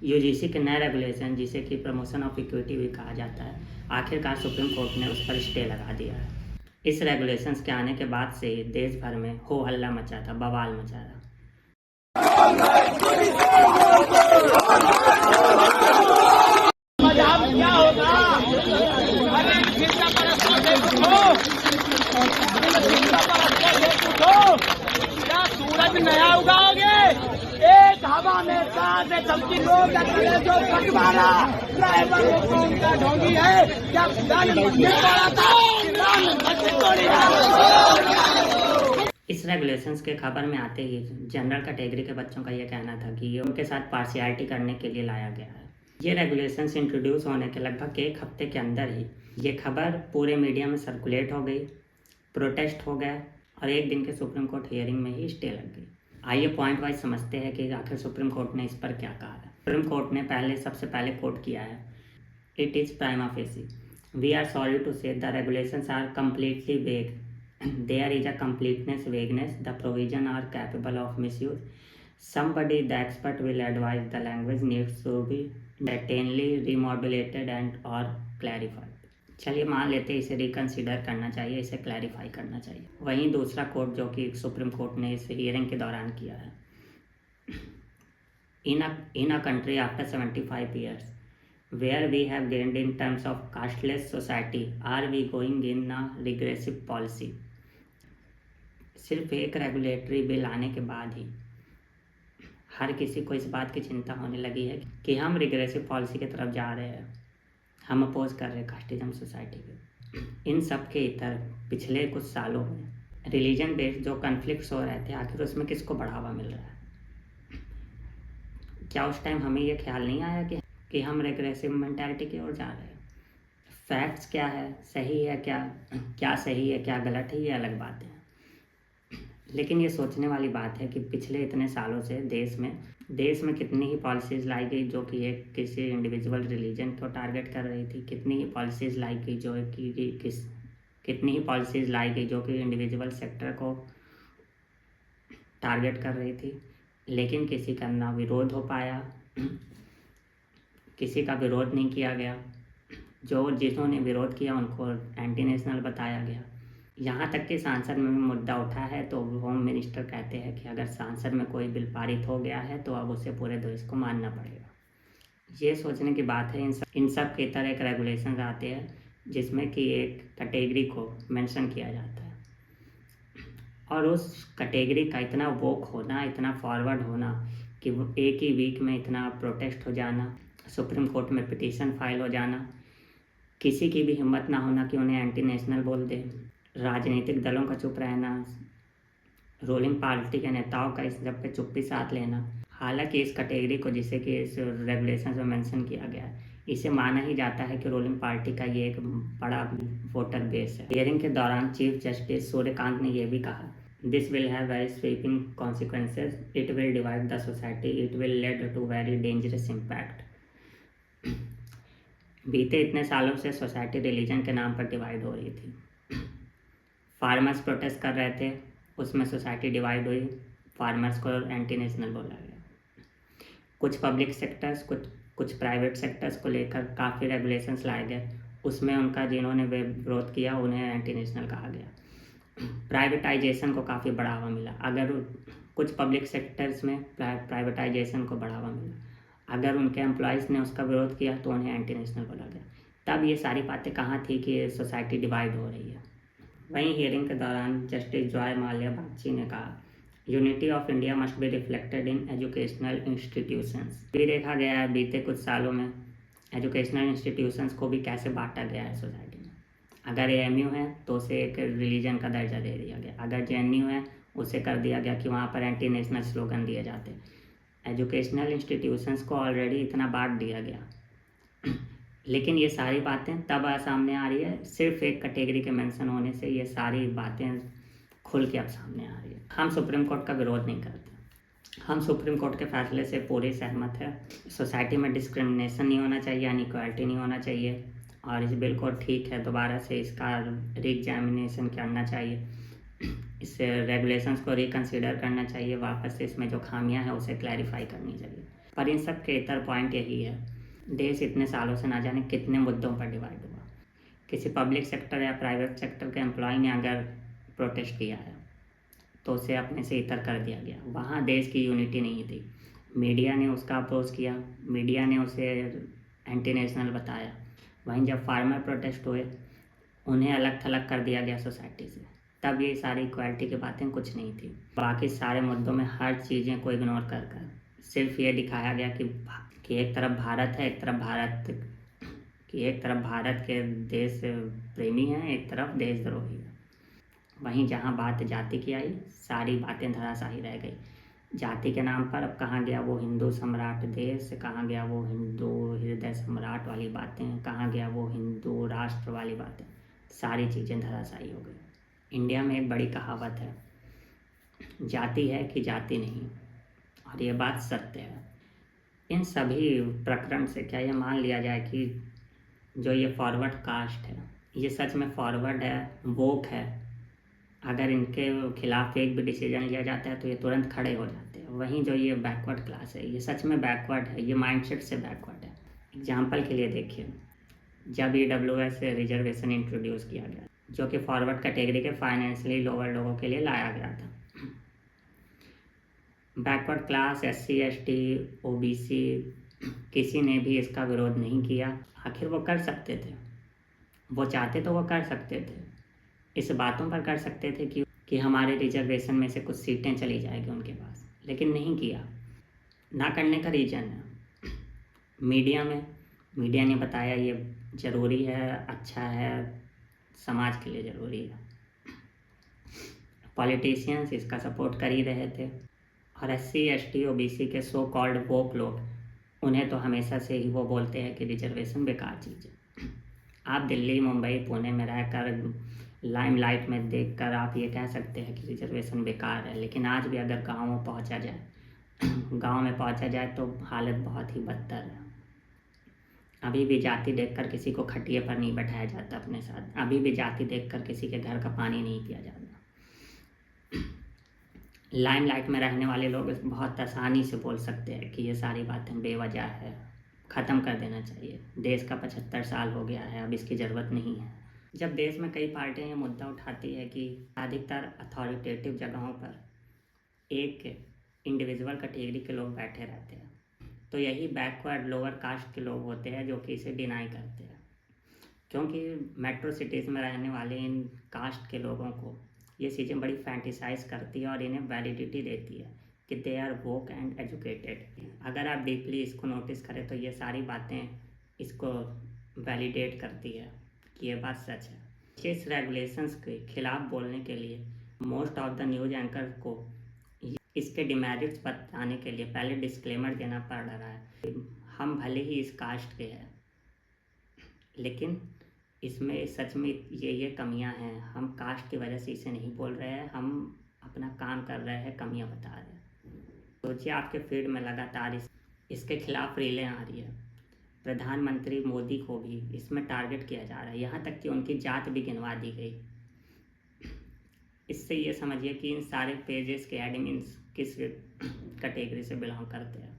UGC के नए regulation, जिसे कि प्रमोशन ऑफ इक्विटी भी कहा जाता है, आखिरकार सुप्रीम कोर्ट ने उस पर स्टे लगा दिया है। इस रेगुलेशंस के आने के बाद से देश भर में हो हल्ला मचा था, बवाल मचा था। क्या सूरज नया उगाओगे? एक हवा में से चमकी लोग जो पटवारा ड्राइवर वो कौन का ढोंगी है? क्या इस रेगुलेशंस के खबर में आते ही जनरल कैटेगरी के बच्चों का यह कहना था कि ये उनके साथ पार्शियलिटी करने के लिए लाया गया है। ये रेगुलेशंस इंट्रोड्यूस होने के लगभग एक हफ्ते के अंदर ही ये खबर पूरे मीडिया में सर्कुलेट हो गई, प्रोटेस्ट हो गया और एक दिन के सुप्रीम कोर्ट हियरिंग में ही स्टे लग गई। आइए पॉइंट वाइज समझते हैं कि आखिर सुप्रीम कोर्ट ने इस पर क्या कहा है। सुप्रीम कोर्ट ने सबसे पहले कोट किया है, it is prima facie, we are sorry to say the regulations are completely vague, there is a completeness, vagueness, the provision are capable of misuse. Somebody, the expert will advise the language needs to be certainly remodulated and or clarified. चलिए मान लेते हैं इसे reconsider करना चाहिए, इसे clarify करना चाहिए। वहीं दूसरा कोर्ट जो कि सुप्रीम कोर्ट ने इस हियरिंग के दौरान किया है, in a country after 75 years where we have gained in terms of cashless society, are we going in a regressive policy? सिर्फ एक रेगुलेटरी बिल आने के बाद ही हर किसी को इस बात की चिंता होने लगी है कि हम रिग्रेसिव पॉलिसी की तरफ जा रहे हैं, हम अपोज कर रहे हैं कास्टिज्म सोसाइटी के। इन सब के इतर पिछले कुछ सालों में रिलीजन बेस्ड जो कन्फ्लिक्ट्स हो रहे थे, आखिर उसमें किसको बढ़ावा मिल रहा है? क्या उस टाइम हमें ये ख्याल नहीं आया कि हम रिग्रेसिव मेंटालिटी की ओर जा रहे हैं? फैक्ट्स क्या है, सही है, क्या सही है, क्या गलत है, ये अलग बात है। लेकिन ये सोचने वाली बात है कि पिछले इतने सालों से देश में कितनी ही पॉलिसीज़ लाई गई जो कि एक किसी इंडिविजुअल रिलीजन को टारगेट कर रही थी, कितनी ही पॉलिसीज़ लाई गई कितनी ही पॉलिसीज़ लाई गई जो कि इंडिविजुअल सेक्टर को टारगेट कर रही थी, लेकिन किसी का ना विरोध हो पाया, किसी का विरोध नहीं किया गया। जिन्होंने विरोध किया उनको एंटी नेशनल बताया गया। यहाँ तक कि सांसद में मुद्दा उठा है तो होम मिनिस्टर कहते हैं कि अगर सांसद में कोई बिल पारित हो गया है तो अब उसे पूरे देश को मानना पड़ेगा। ये सोचने की बात है। इन सब के तरह एक रेगुलेशन आते हैं जिसमें कि एक कैटेगरी को मेंशन किया जाता है और उस कैटेगरी का इतना वोक होना, इतना फॉरवर्ड होना कि एक ही वीक में इतना प्रोटेस्ट हो जाना, सुप्रीम कोर्ट में पिटीशन फाइल हो जाना, किसी की भी हिम्मत ना होना कि उन्हें एंटी नेशनल बोल दे, राजनीतिक दलों का चुप रहना, रूलिंग पार्टी के नेताओं का इस सब पे चुप्पी साथ लेना। हालांकि इस कैटेगरी को, जिसे कि इस रेगुलेशन में मेंशन किया गया है, इसे माना ही जाता है कि रूलिंग पार्टी का ये एक बड़ा वोटर बेस है। हियरिंग के दौरान चीफ जस्टिस सूर्यकांत ने यह भी कहा, this will have very sweeping consequences, it will divide the society, it will lead to very dangerous impact. बीते इतने सालों से सोसाइटी रिलीजन के नाम पर डिवाइड हो रही थी। फार्मर्स प्रोटेस्ट कर रहे थे, उसमें सोसाइटी डिवाइड हुई, फार्मर्स को एंटी नेशनल बोला गया। कुछ पब्लिक सेक्टर्स, कुछ प्राइवेट सेक्टर्स को लेकर काफ़ी रेगुलेशंस लाए गए, उसमें उनका जिन्होंने विरोध किया उन्हें एंटी नेशनल कहा गया। प्राइवेटाइजेशन को काफ़ी बढ़ावा मिला। अगर कुछ पब्लिक सेक्टर्स में प्राइवेटाइजेशन को बढ़ावा मिला, अगर उनके एम्प्लॉयज़ ने उसका विरोध किया तो उन्हें एंटी नेशनल बोला गया। तब ये सारी बातें कहाँ थी कि सोसाइटी डिवाइड हो रही है। वहीं हियरिंग के दौरान जस्टिस जॉय माल्या बागची ने कहा, unity of India must be reflected in educational institutions. भी देखा गया है बीते कुछ सालों में एजुकेशनल इंस्टीट्यूशंस को भी कैसे बांटा गया है सोसाइटी में। अगर AMU है तो उसे एक रिलीजन का दर्जा दे दिया गया, अगर JNU है उसे कर दिया गया कि वहाँ पर एंटी नेशनल स्लोगन दिए जाते। एजुकेशनल इंस्टीट्यूशंस को ऑलरेडी इतना बांट दिया गया, लेकिन ये सारी बातें तब सामने आ रही है, सिर्फ एक कैटेगरी के मेंशन होने से ये सारी बातें खुल के अब सामने आ रही है। हम सुप्रीम कोर्ट का विरोध नहीं करते, हम सुप्रीम कोर्ट के फैसले से पूरी सहमत है। सोसाइटी में डिस्क्रिमिनेशन नहीं होना चाहिए, अनइक्वालिटी नहीं होना चाहिए और इस बिल को ठीक है दोबारा से इसका रीएग्जामिनेशन करना चाहिए, इस रेगुलेशंस को रिकन्सिडर करना चाहिए, वापस से इसमें जो खामियां हैं उसे क्लैरिफाई करनी चाहिए। पर इन सब के इतर पॉइंट यही है, देश इतने सालों से ना जाने कितने मुद्दों पर डिवाइड हुआ। किसी पब्लिक सेक्टर या प्राइवेट सेक्टर के एम्प्लॉय ने अगर प्रोटेस्ट किया है तो उसे अपने से इतर कर दिया गया। वहाँ देश की यूनिटी नहीं थी। मीडिया ने उसका अपोज किया, मीडिया ने उसे एंटी नेशनल बताया। वहीं जब फार्मर प्रोटेस्ट हुए उन्हें अलग थलग कर दिया गया सोसाइटी से। तब ये सारी इक्वालिटी की बातें कुछ नहीं थी। बाकी सारे मुद्दों में हर चीज़ें को इग्नोर कर कर सिर्फ ये दिखाया गया कि एक तरफ भारत है, एक तरफ भारत के देश प्रेमी हैं, एक तरफ देशद्रोही है। वहीं जहाँ बात जाति की आई, सारी बातें धराशायी रह गई। जाति के नाम पर अब कहाँ गया वो हिंदू सम्राट देश, कहाँ गया वो हिंदू हृदय सम्राट वाली बातें, कहाँ गया वो हिंदू राष्ट्र वाली बातें, सारी चीज़ें धराशायी हो गई। इंडिया में एक बड़ी कहावत है, जाति है कि जाति नहीं, और ये बात सत्य है। इन सभी प्रकरण से क्या ये मान लिया जाए कि जो ये फॉरवर्ड कास्ट है ये सच में फॉरवर्ड है, वोक है? अगर इनके खिलाफ एक भी डिसीजन लिया जाता है तो ये तुरंत खड़े हो जाते हैं। वहीं जो ये बैकवर्ड क्लास है ये सच में बैकवर्ड है, ये माइंडसेट से बैकवर्ड है। एग्जाम्पल के लिए देखिए, जब EWS से रिजर्वेशन इंट्रोड्यूस किया गया जो कि फॉरवर्ड कैटेगरी के फाइनेंशियली लोअर लोगों के लिए लाया गया था, backward class SC ST OBC किसी ने भी इसका विरोध नहीं किया। आखिर वो कर सकते थे, वो चाहते तो वो कर सकते थे, इस बातों पर कर सकते थे कि हमारे रिजर्वेशन में से कुछ सीटें चली जाएगी उनके पास, लेकिन नहीं किया। ना करने का रीज़न है मीडिया ने बताया ये ज़रूरी है, अच्छा है, समाज के लिए ज़रूरी है। पॉलिटिशियंस इसका सपोर्ट कर ही रहे थे, और SC ST OBC के सो कॉल्ड वोक लोग, उन्हें तो हमेशा से ही वो बोलते हैं कि रिजर्वेशन बेकार चीज़ है। आप दिल्ली मुंबई पुणे में रहकर लाइमलाइट में देखकर आप ये कह सकते हैं कि रिजर्वेशन बेकार है, लेकिन आज भी अगर गाँव में पहुंचा जाए तो हालत बहुत ही बदतर है। अभी भी जाति देखकर किसी को खटिए पर नहीं बैठाया जाता अपने साथ, अभी भी जाति देखकर किसी के घर का पानी नहीं पिया जाता। लाइमलाइट में रहने वाले लोग बहुत आसानी से बोल सकते हैं कि ये सारी बातें बेवजह है, ख़त्म कर देना चाहिए, देश का 75 साल हो गया है, अब इसकी ज़रूरत नहीं है। जब देश में कई पार्टियां ये मुद्दा उठाती है कि अधिकतर अथॉरिटेटिव जगहों पर एक इंडिविजुअल कैटेगरी के लोग बैठे रहते हैं, तो यही बैकवर्ड लोअर कास्ट के लोग होते हैं जो कि इसे डिनाई करते हैं, क्योंकि मेट्रो सिटीज़ में रहने वाले इन कास्ट के लोगों को ये चीज़ें बड़ी फैंटिसाइज करती है और इन्हें वैलिडिटी देती है कि they are woke and educated. अगर आप डीपली इसको नोटिस करें तो ये सारी बातें इसको वैलिडेट करती है कि ये बात सच है। इस रेगुलेशंस के खिलाफ बोलने के लिए most of the news anchor को इसके डिमेरिट्स बताने के लिए पहले डिस्क्लेमर देना पड़ रहा है। हम भले ही इस कास्ट के हैं, लेकिन इसमें सच में ये कमियां हैं, हम कास्ट की वजह से इसे नहीं बोल रहे हैं, हम अपना काम कर रहे हैं, कमियां बता रहे हैं। सोचिए आपके फीड में लगातार इसके खिलाफ रीलें आ रही है। प्रधानमंत्री मोदी को भी इसमें टारगेट किया जा रहा है, यहाँ तक कि उनकी जात भी गिनवा दी गई। इससे ये समझिए कि इन सारे पेजेस के एडमिन्स किस कैटेगरी से बिलोंग करते हैं।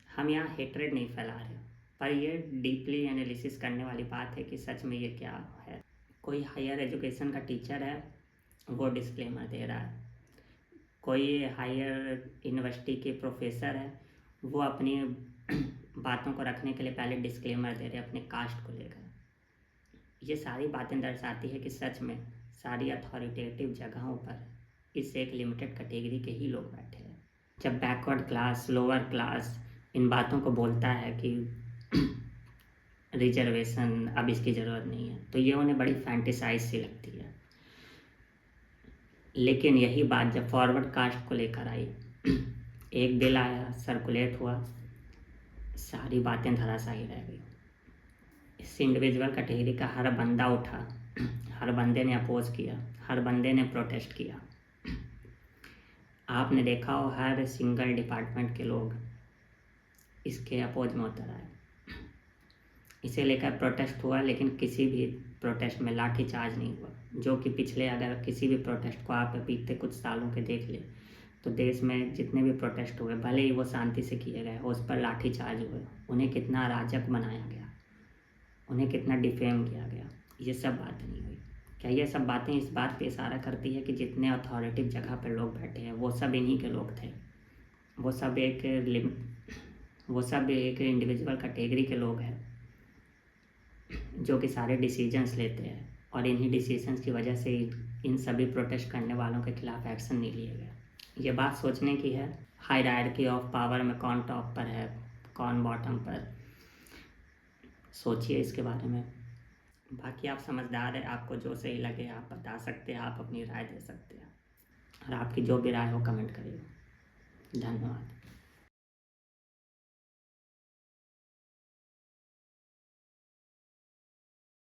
हम यहाँ हेट्रेड नहीं फैला रहे, पर ये डीपली एनालिसिस करने वाली बात है कि सच में ये क्या है। कोई हायर एजुकेशन का टीचर है, वो डिस्क्लेमर दे रहा है। कोई हायर यूनिवर्सिटी के प्रोफेसर है, वो अपनी बातों को रखने के लिए पहले डिस्क्लेमर दे रहे हैं अपने कास्ट को लेकर। ये सारी बातें दर्शाती है कि सच में सारी अथॉरिटेटिव जगहों पर इस एक लिमिटेड कैटेगरी के ही लोग बैठे हैं। जब backward class, lower class in बातों को बोलता है कि रिजर्वेशन अब इसकी ज़रूरत नहीं है, तो ये उन्हें बड़ी फैंटिसाइज सी लगती है। लेकिन यही बात जब फॉरवर्ड कास्ट को लेकर आई, एक बिल आया, सर्कुलेट हुआ, सारी बातें धराशायी रह गई। इस इंडिविजुअल कैटेगरी का हर बंदा उठा, हर बंदे ने अपोज किया, हर बंदे ने प्रोटेस्ट किया। आपने देखा हो हर सिंगल डिपार्टमेंट के लोग इसके अपोज में उतर आए। इसे लेकर प्रोटेस्ट हुआ, लेकिन किसी भी प्रोटेस्ट में लाठीचार्ज नहीं हुआ, जो कि पिछले अगर किसी भी प्रोटेस्ट को आप बीते कुछ सालों के देख ले तो देश में जितने भी प्रोटेस्ट हुए, भले ही वो शांति से किए गए, उस पर लाठीचार्ज हुए, उन्हें कितना अराजक बनाया गया, उन्हें कितना डिफेम किया गया, ये सब बातें नहीं हुई। क्या ये सब बातें इस बात पे इशारा करती है कि जितने अथॉरिटिव जगह पर लोग बैठे हैं वो सब इन्हीं के लोग थे, वो सब एक इंडिविजुअल कैटेगरी के लोग हैं जो कि सारे डिसीजंस लेते हैं, और इन्हीं डिसीजंस की वजह से इन सभी प्रोटेस्ट करने वालों के खिलाफ एक्शन नहीं लिया गया। ये बात सोचने की है, हायरार्की ऑफ पावर में कौन टॉप पर है, कौन बॉटम पर, सोचिए इसके बारे में। बाकी आप समझदार हैं, आपको जो सही लगे आप बता सकते हैं, आप अपनी राय दे सकते हैं, और आपकी जो भी राय हो कमेंट करिए। धन्यवाद।